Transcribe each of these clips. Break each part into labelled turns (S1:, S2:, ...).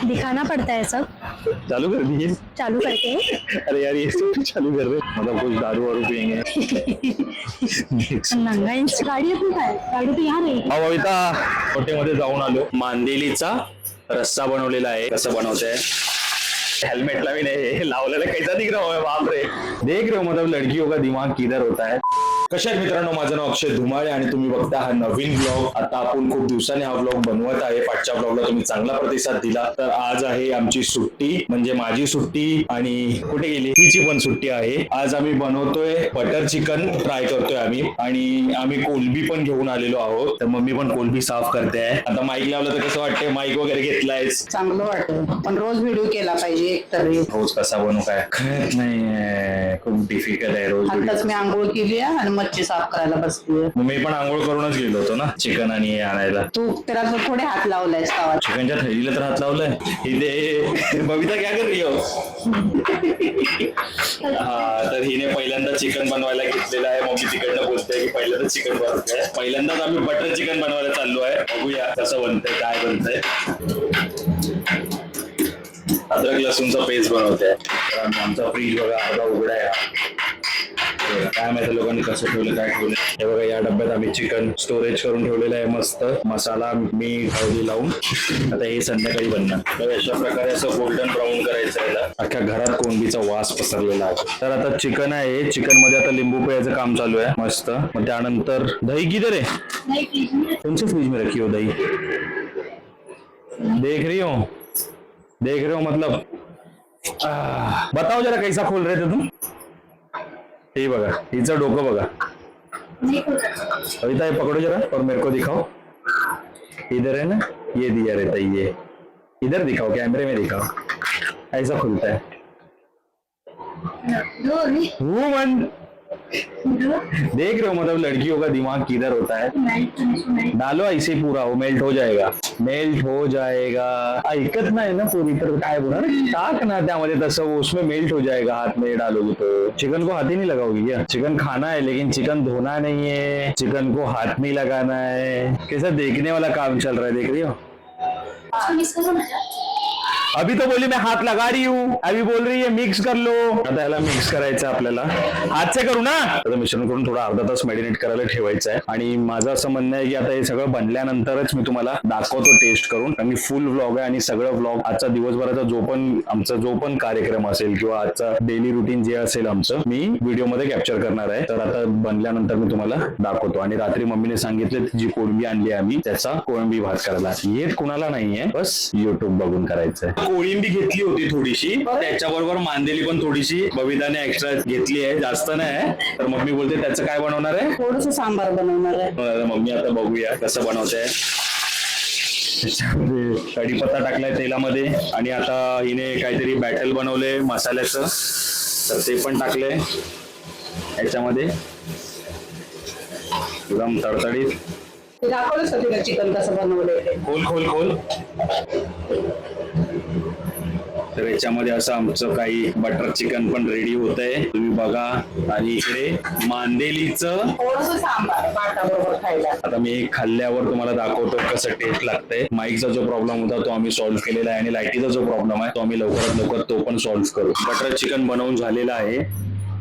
S1: दिखाना पड़ता है सब।
S2: चालू कर दिए?
S1: चालू करके
S2: अरे यार ये सब चालू कर रहे, मतलब कुछ दारू वारू पियेंगे।
S1: नंगा इंच गाडी अपनी काय गाडी तर यहाँ नाही।
S2: बबिता हॉटेलमध्ये जाऊन आलो, मांदेलीचा रस्सा बनवलेला आहे। कसं बनवते हेलमेटला भी नहीं लावलेला, कैसा दिख रहा है बाप रे। देख रहे हो मतलब लड़कियों का दिमाग किधर होता है। कशा आहेत मित्रांनो, माझं नाव अक्षय धुमाळे आणि तुम्ही बघता हा नवीन ब्लॉग। आता आपण खूप दिवसांनी हा ब्लॉग बनवत आहे। पाठच्या ब्लॉगला तुम्ही चांगला प्रतिसाद दिला, तर आज आहे आमची सुट्टी, म्हणजे माझी सुट्टी आणि कुठे गेली हिची पण सुट्टी आहे। आज आम्ही बनवतोय बटर चिकन ट्राय करतोय आम्ही, आणि आम्ही कोलबी पण घेऊन आलेलो आहोत। तर मम्मी पण कोलबी साफ करते आहे। आता माईक लावलं तर कसं वाटतंय, माईक वगैरे घेतलायस?
S3: चांगलं वाटतं, पण रोज व्हिडिओ केला पाहिजे एक तरी।
S2: रोज कसा बनवू काय कळत नाही, खूप डिफिकल्ट आहे रोज व्हिडिओ।
S3: आताच मी आंघोळ केली आहे आणि मच्छी साफ करायला बसली आहे।
S2: मी पण आंघोळ करूनच गेलो होतो ना चिकन आणि हे आणायला।
S3: तू त्याला थोडे हात लावलायस का?
S2: चिकनच्या थैलीला तर हात लावलाय। इथे बबिता क्या कर रही हो? हा, तर हिने पहिल्यांदा चिकन बनवायला घेतलेलं आहे। मम्मी तिकडनं बोलते की पहिल्यांदा चिकन बनवते। पहिल्यांदाच आम्ही बटर चिकन बनवायला चाललो आहे, बघूया कसं बनतंय काय बनतंय। अद्रक लसूणचा पेस्ट बनवते। आमचा फ्रीज बघा अर्धा उघडा आहे, काय माहिती लोकांनी कसं ठेवलं काय ठेवलं। हे बघा या डब्यात आम्ही चिकन स्टोरेज करून ठेवलेलं आहे, मस्त मसाला मीठ हळदी लावून। आता हे संध्याकाळी बनणार। तर अशा प्रकारे असं गोल्डन ब्राऊन करायचं आहे। अख्ख्या घरात कोळंबीचा वास पसरलेला आहे। तर आता चिकन आहे, चिकन मध्ये आता लिंबू पिळायचं काम चालू आहे मस्त। मग त्यानंतर दही किधर है? तुमचे फ्रीज में रखी हो दही? देख रही हो मतलब बताओ जरा कैसा खोल रहे थे तुम? हे बघा हिचं डोकं बघा। अभी ये पकड़ो जरा और मेरे को दिखाओ। इधर है ना, ये दिया रहता है, ये इधर दिखाओ, कैमरे में दिखाओ, ऐसा खुलता है। वुमन देख रहे हो मतलब लड़कियों का दिमाग किधर होता है। डालो ऐसे पूरा, वो मेल्ट हो जाएगा, मेल्ट हो जाएगा। ऐकत नाही ना पूरी, तर काय बोलणार, टाक ना त्यामध्ये तसं, उसमें मेल्ट हो जाएगा हाथ में डालोगे तो। चिकन को हाथ ही नहीं लगाओगी क्या? चिकन खाना है लेकिन चिकन धोना नहीं है, चिकन को हाथ में लगाना है। कैसा देखने वाला काम चल रहा है, देख रही हो? अभी तो बोली मैं हाथ लगा रही हूँ, अभी बोल रही है मिक्स कर लो। आता याला मिक्स करायचं आपल्याला, हात से करू ना। आता मिश्रण करून थोडा अर्धा तास मॅरिनेट करायला ठेवायचं आहे। आणि माझं असं म्हणणं आहे की आता हे सगळं बनल्यानंतरच मी तुम्हाला दाखवतो टेस्ट करून, आणि फुल व्लॉग आहे आणि सगळं व्लॉग आजचा दिवसभराचा जो पण कार्यक्रम असेल किंवा आजचा डेली रुटीन जे असेल आमचं, मी व्हिडिओ मध्ये कॅप्चर करणार आहे। तर आता बनल्यानंतर मी तुम्हाला दाखवतो। आणि रात्री मम्मीने सांगितले जी कोळंबी आणली आम्ही त्याचा कोळंबी भात करायला, येत कुणाला नाहीये, बस युट्यूब बघून करायचंय। कोळंबी घेतली होती थोडीशी, त्याच्याबरोबर मांदेली पण थोडीशी बबिताने एक्स्ट्रा घेतली आहे, जास्त नाही। तर मम्मी बोलते त्याचं काय बनवणार आहे?
S3: थोडस सांबार बनवणार आहे।
S2: मम्मी आता बघूया कसं बनवते। त्याच्यामध्ये कढीपत्ता टाकलाय तेलामध्ये, आणि आता हिने काहीतरी बॅटल बनवले मसाल्याचं, तर ते पण टाकले याच्यामध्ये एकदम तडतडीत।
S3: दाखवलंच होतं चिकन कसं बनवलंय,
S2: खोल। तर याच्यामध्ये असं आमचं काही बटर चिकन पण रेडी होतंय, तुम्ही बघा। आणि इकडे मांदेलीचं
S3: थोडस सांबार भाताबरोबर खायला।
S2: आता मी खाल्ल्यावर तुम्हाला दाखवतो कसं टेस्ट लागतंय। माईकचा जो प्रॉब्लेम होता तो आम्ही सॉल्व्ह केलेला आहे, आणि लाईटीचा जो प्रॉब्लेम आहे तो आम्ही लवकरात लवकर तो पण सॉल्व्ह करू। बटर चिकन बनवून झालेलं आहे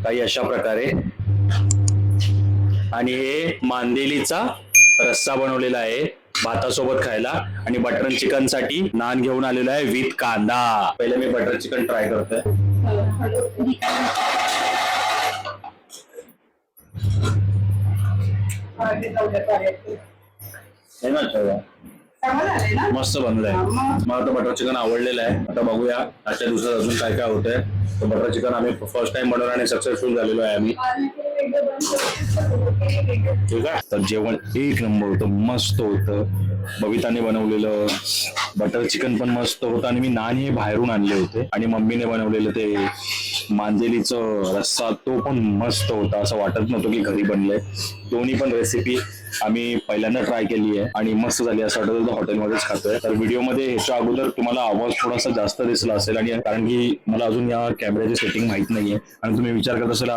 S2: काही अशा प्रकारे, आणि हे मांदेलीचा रस्सा बनवलेला आहे भातासोबत खायला। आणि बटर चिकन साठी नान घेऊन आलेला आहे विथ कांदा। पहिले मी बटर चिकन ट्राय करतोय। मस्त बनलंय, मला तर बटर चिकन आवडलेलं आहे। आता बघूया आजच्या दिवसात अजून काय काय होतंय। तर बटर चिकन आम्ही फर्स्ट टाइम बनवलं आणि सक्सेसफुल झालेलो आहे आम्ही। ठीक आहे, तर जेवण एक नंबर होतं, मस्त होतं। बबिताने बनवलेलं बटर चिकन पण मस्त होतं, आणि मी नान हे बाहेरून आणले होते, आणि मम्मीने बनवलेलं ते मांदेलीचं रस्सा तो पण मस्त होता, असं वाटत नव्हतं की घरी बनलंय। दोन्ही पण रेसिपी आम्ही पहिल्यांदा ट्राय केली आहे आणि मस्त झाली, असं वाटत होतं हॉटेलमध्येच खातोय। तर व्हिडिओमध्ये ह्याच्या अगोदर तुम्हाला आवाज थोडासा जास्त दिसला असेल, आणि कारण की मला अजून या कॅमेऱ्याची सेटिंग माहित नाहीये, आणि तुम्ही विचार करत असेल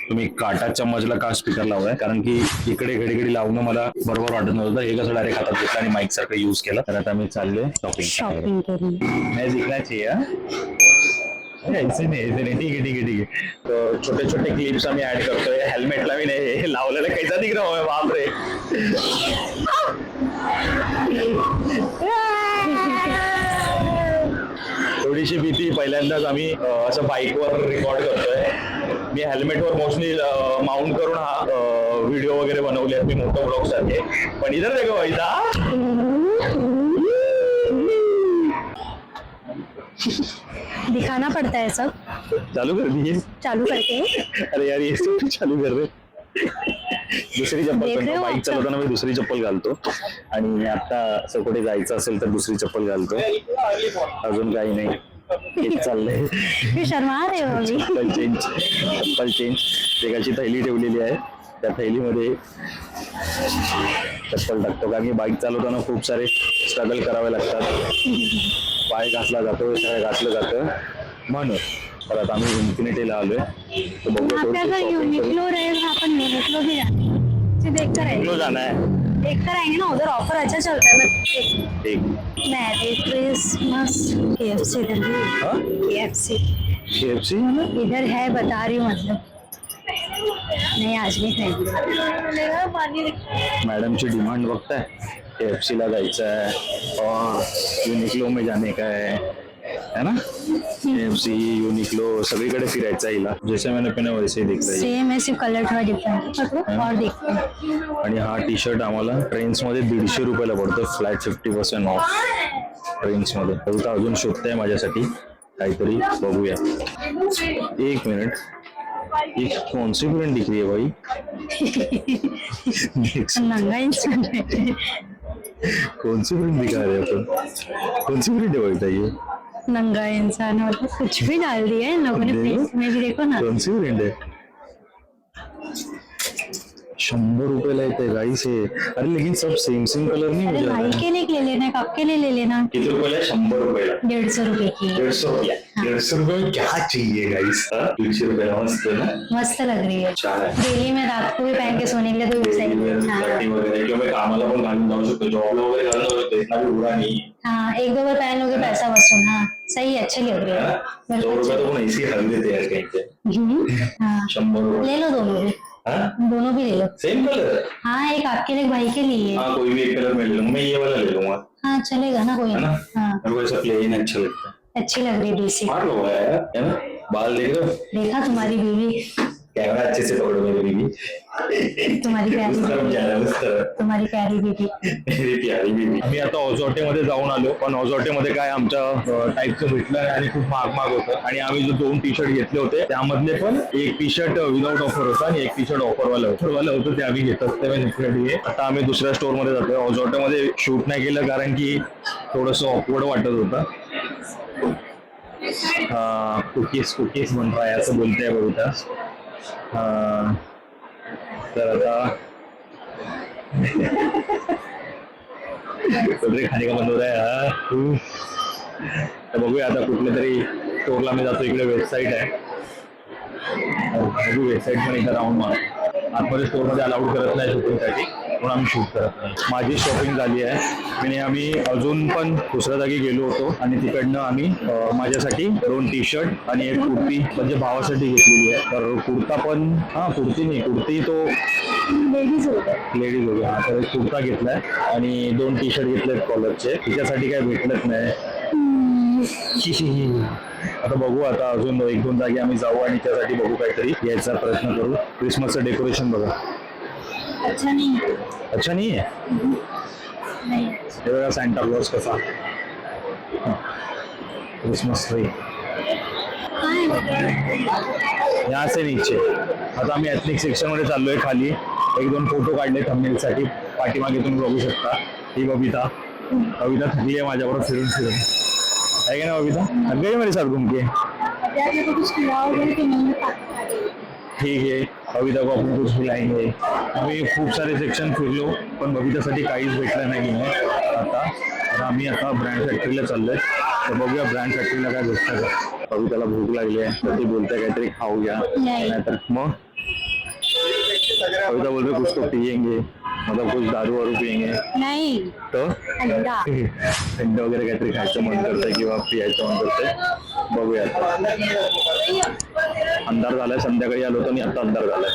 S2: तुम्ही काटा चम्मचला का स्पीकर लावलाय, कारण की इकडे घडी लावणं मला बरोबर वाटत नव्हतं. हे कसं डायरेक्ट हातात घेतलं आणि माईक सारखं युज केलं. तर आता मी चाललोय
S1: शॉपिंग करून.
S2: मैं दिखना चाहिए ऐसे नाही. ठीक आहे. तर छोटे छोटे क्लिप्स आम्ही ऍड करतोय. हेल्मेटला मी नाही हे लावलेलं कैसा दिख रहा है, बापरे. थोडीशी भीती, पहिल्यांदाच आम्ही असं बाईकवर रेकॉर्ड करतोय. मी हेल्मेटवर मोस्टली माउंट करून हा व्हिडिओ वगैरे बनवले आहेत मी मोठं ब्लॉग सारखे. पण इधर देखो इथं
S1: दिखाना पड़ता है सब.
S2: चालू कर दिए.
S1: चालू करके.
S2: अरे यार ये सब चालू कर रहे. दुसरी चप्पल
S1: देख रहे हो
S2: बाईक चालवताना मी दुसरी चप्पल घालतो आणि आता असं कुठे जायचं असेल तर दुसरी चप्पल घालतो. अजून काही नाही, हेच चाललंय.
S1: क्यों शर्मा रहे हो अभी?
S2: चप्पल चेंज. एकाची थैली ठेवलेली आहे, त्या थैलीमध्ये चप्पल टाकतो. कारण की बाईक चालवताना खूप सारे स्ट्रगल करावे लागतात. पाय घासला जातो, सगळं घासलं जातं म्हणून. परत आम्ही इन्फिनिटीला आलोय.
S1: अगर यूनिक्लो रहेगा अपन यूनिक्लो भी जाएंगे. देख कर आएंगे.
S2: जाना है,
S1: देख कर आएंगे ना, उधर ऑफर अच्छा चलता है. मैं
S2: ठीक.
S1: मैरी क्रिसमस KFC
S2: KFC
S1: इधर है, बता रही हूँ. मतलब नहीं, आज नहीं खाएंगे.
S2: मॅडमची डिमांड बघताय. KFC ला जायचं आहे और युनिक्लो में जाने का है ना. KFC युनिक्लो सगळीकडे फिरायचं आहे हिला. जैसे मैंने पहना वैसे ही दिख रही है.
S1: सेम है, सिर्फ कलर थोड़ा डिफरेंट है. और देखते हैं.
S2: आणि हा टी शर्ट आम्हाला ट्रेन्स मध्ये 150 रुपयाला पडतो. फ्लॅट 50% ऑफ ट्रेन्स मध्ये. तर अजून शोधताय माझ्यासाठी काहीतरी, बघूया. एक मिनिट, ये कौन सी प्रिंट दिख रही है भाई?
S1: नंगा इंसान है.
S2: कौन सी प्रिंट दिखा रहे हैं अपन? कौन सी प्रिंट है भाई बताइए?
S1: नंगा इंसान, मतलब कुछ भी डाल दिया है इन लोगों ने. प्लेस में भी देखो ना.
S2: कौन सी प्रिंट है? 100 रुपयाला येते गाइस हे. अरे लेकिन सब सेम कलर नहीं हो
S1: अरे
S2: जाता
S1: भाई
S2: है?
S1: के लिए ले लेना, कब के लिए ले लेना.
S2: किती रुपयाला? 100 रुपयाला.
S1: 150 रुपए की.
S2: 150 रुपया. 150 रुपये में क्या चाहिए गाइस? 150 रुपयाला मस्त है ना.
S1: मस्त लग रही है.
S2: छान आहे.
S1: डेली में रात को भी पहन के सोने के लिए तो सही है.
S2: साठी वगैरे किंवा मी कामाला पण घालून जाऊ शकतो, जॉबला वगैरे घालून जाऊ शकतो. इतना भी बुरा नहीं है.
S1: हाँ, एक दो बार पहन लोगे पैसा वसूल. हाँ सही है, अच्छी लग रही है.
S2: 100 रुपये तो पण ऐसी हल देते हैं कहीं पे.
S1: हाँ
S2: 100 रुपये.
S1: ले लो दोनों भी. दोनों भी ले लो.
S2: Same colour.
S1: हाँ, एक आपके लिए, एक भाई के लिए.
S2: हाँ कोई भी एक कलर में ले लूंगा. मैं ये वाला ले लूंगा.
S1: हाँ चलेगा ना, कोई
S2: है ना.
S1: हाँ
S2: मेरे को ऐसा प्लेन अच्छा लगता है.
S1: अच्छी लग रही है डीसी.
S2: स्मार्ट लग रहा है ना. बाल देख रहे हो?
S1: देखा तुम्हारी बीवी.
S2: कैमरा अच्छे से पकड़ो मेरी बीवी.
S1: तुम्हारी प्यारी
S2: उस तरफ जा रहा है, उस तरफ.
S1: तुम्हारी प्यारी बीवी.
S2: मेरी प्यारी बीवी. आम्ही आता ऑझॉटे मध्ये जाऊन आलो, पण ऑझॉटे मध्ये काय आमच्या टाईपचं भेटलं आणि खूप महाग होतं. आणि आम्ही जो 2 टी शर्ट घेतले होते त्यामधले पण एक टी शर्ट विदाउट ऑफर होता आणि एक टी शर्ट ऑफरवाला होतं. ते आम्ही घेत असते सेपरेटली. आता आम्ही दुसऱ्या स्टोर मध्ये जातोय. ऑझॉटे मध्ये शूट नाही केलं कारण की थोडस ऑकवर्ड वाटत होतं. कुकीज बन रहा है असं बोलते बघूता. तर आता खाणे का बंद होत आहे. तर बघूया आता कुठल्या तरी स्टोरला मी जातो. इकडे वेबसाईट आहे, बघू वेबसाईट पण एकदा राऊंड मार. आतमध्ये स्टोरमध्ये अलाउड करत नाही शूटिंगसाठी, म्हणून आम्ही शूट करत नाही. माझी शॉपिंग झाली आहे आणि आम्ही अजून पण दुसऱ्या जागी गेलो होतो आणि तिकडनं आम्ही माझ्यासाठी 2 टी शर्ट आणि एक कुर्ती म्हणजे भावासाठी घेतलेली आहे. तर कुर्ता पण, कुर्ती तो
S1: लेडीज
S2: होते. हा तर एक कुर्ता घेतलाय आणि 2 टी शर्ट घेतलेत कॉलरचे. तिच्यासाठी काय भेटलंच नाही. आता बघू, आता अजून 1-2 जागी आम्ही जाऊ आणि त्यासाठी बघू काहीतरी यायचा प्रयत्न करू. क्रिसमसचं डेकोरेशन बघा.
S1: अच्छा नहीं है. नहीं.
S2: हे बघा सॅन्टा क्लॉज कसा. क्रिसमस ट्री यहाँ से नीचे. आता आम्ही एथनिक सेक्शन मध्ये चाललोय. खाली 1-2 फोटो काढले थंबनेलसाठी. पाठीमागे तुम्ही बघू शकता. ही बबिता थकली आहे माझ्याबरोबर फिरून है कि ना. बबिता थक गई मेरे साथ घूम के. ठीक है, बबिता को आपण कुछ खिलाएंगे. आम्ही खूप सारे सेक्शन फिरलो पण बबितासाठी काहीच भेटलं नाही. आता आम्ही ब्रँड फॅक्टरीला चाललोय. तर बघूया ब्रँड फॅक्टरीला काय भेटतं का. बबिताला भूक लागली आहे तर ती बोलते काहीतरी खाऊ घ्या. नाहीतर मग कविता बोल रही कुछ तो पियेंगे, मतलब कुछ दारू वारू पियेंगे
S1: नाही
S2: तो
S1: अंडा.
S2: थंड वगैरे काहीतरी खायचं मन करतंय किंवा पियायचं मन करतंय. बघूया आता. अंधार झालाय, संध्याकाळी आलो होतो आणि आता अंधार झालाय.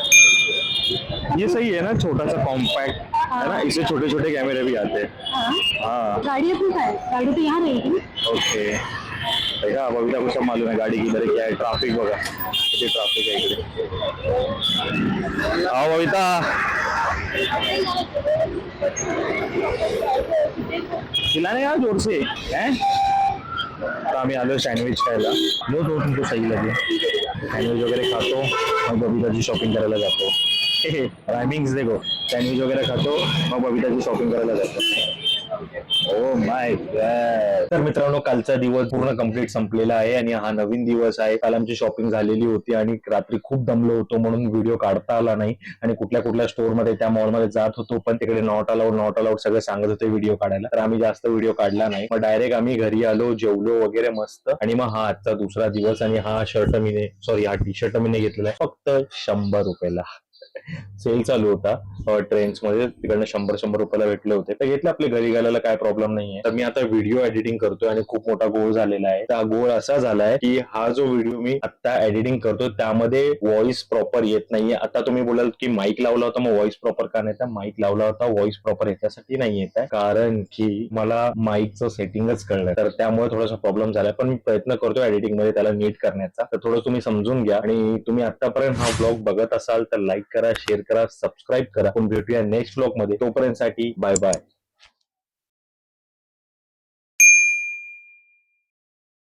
S2: ये सही है ना, छोटा सा कॉम्पैक्ट है ना, इससे छोटे छोटे कैमरे भी आते हैं. हाँ
S1: गाड़ी अपनी है, गाड़ी तो यहाँ रहेगी.
S2: ओके. देखा बबीता को सब मालूम है गाड़ी किधर है क्या है. ट्रॅफिक बघा किती ट्रॅफिक आहे इकडे. हा बबीता खिलाने यार जोर से हैं. आता आम्ही आलो सँडविच खायला. जो तो तुमको सही लगे. सँडविच वगैरे खातो मग बबीताची शॉपिंग करायला जातो. टायमिंग्स देखो, सँडविच वगैरे खातो मग बबीताची शॉपिंग करायला जातो. Oh my God. तर मित्रांनो, कालचा दिवस पूर्ण कंप्लीट संपलेला आहे आणि हा नवीन दिवस आहे. काल आमची शॉपिंग झालेली होती आणि रात्री खूप दमलो होतो म्हणून व्हिडिओ काढता आला नाही. आणि कुठल्या कुठल्या स्टोर मध्ये त्या मॉल मध्ये जात होतो पण तिकडे नॉट अलाउड सगळे सांगत होते व्हिडिओ काढायला. तर आम्ही जास्त व्हिडिओ काढला नाही. मग डायरेक्ट आम्ही घरी आलो, जेवलो वगैरे मस्त. आणि मग हा आजचा दुसरा दिवस आणि हा हा टी शर्ट मी घेतलेला आहे फक्त 100 रुपयाला. सेल चालू होता ट्रेंड्स मध्ये, तिकडनं 100 रुपयाला भेटले होते तर घेतले. आपले घरी घालायला काय प्रॉब्लेम नाहीये. तर मी आता व्हिडिओ एडिटिंग करतोय आणि खूप मोठा गोळ झालेला आहे. हा गोळ असा झालाय की हा जो व्हिडिओ मी आता एडिटिंग करतो त्यामध्ये व्हॉइस प्रॉपर येत नाहीये. आता तुम्ही बोलाल की माईक लावला होता मग व्हॉइस प्रॉपर का नाही. तर माईक लावला होता, व्हॉइस प्रॉपर याच्यासाठी नाही येत आहे कारण की मला माईकचं सेटिंगच कळलं, तर त्यामुळे थोडासा प्रॉब्लेम झालाय. पण मी प्रयत्न करतो एडिटिंग मध्ये त्याला नीट करण्याचा. तर थोडं तुम्ही समजून घ्या. आणि तुम्ही आतापर्यंत हा ब्लॉग बघत असाल तर लाईक करा, शेअर करा, सबस्क्राईब करा. आपण भेटूया नेक्स्ट ब्लॉग मध्ये. तोपर्यंत साठी बाय बाय.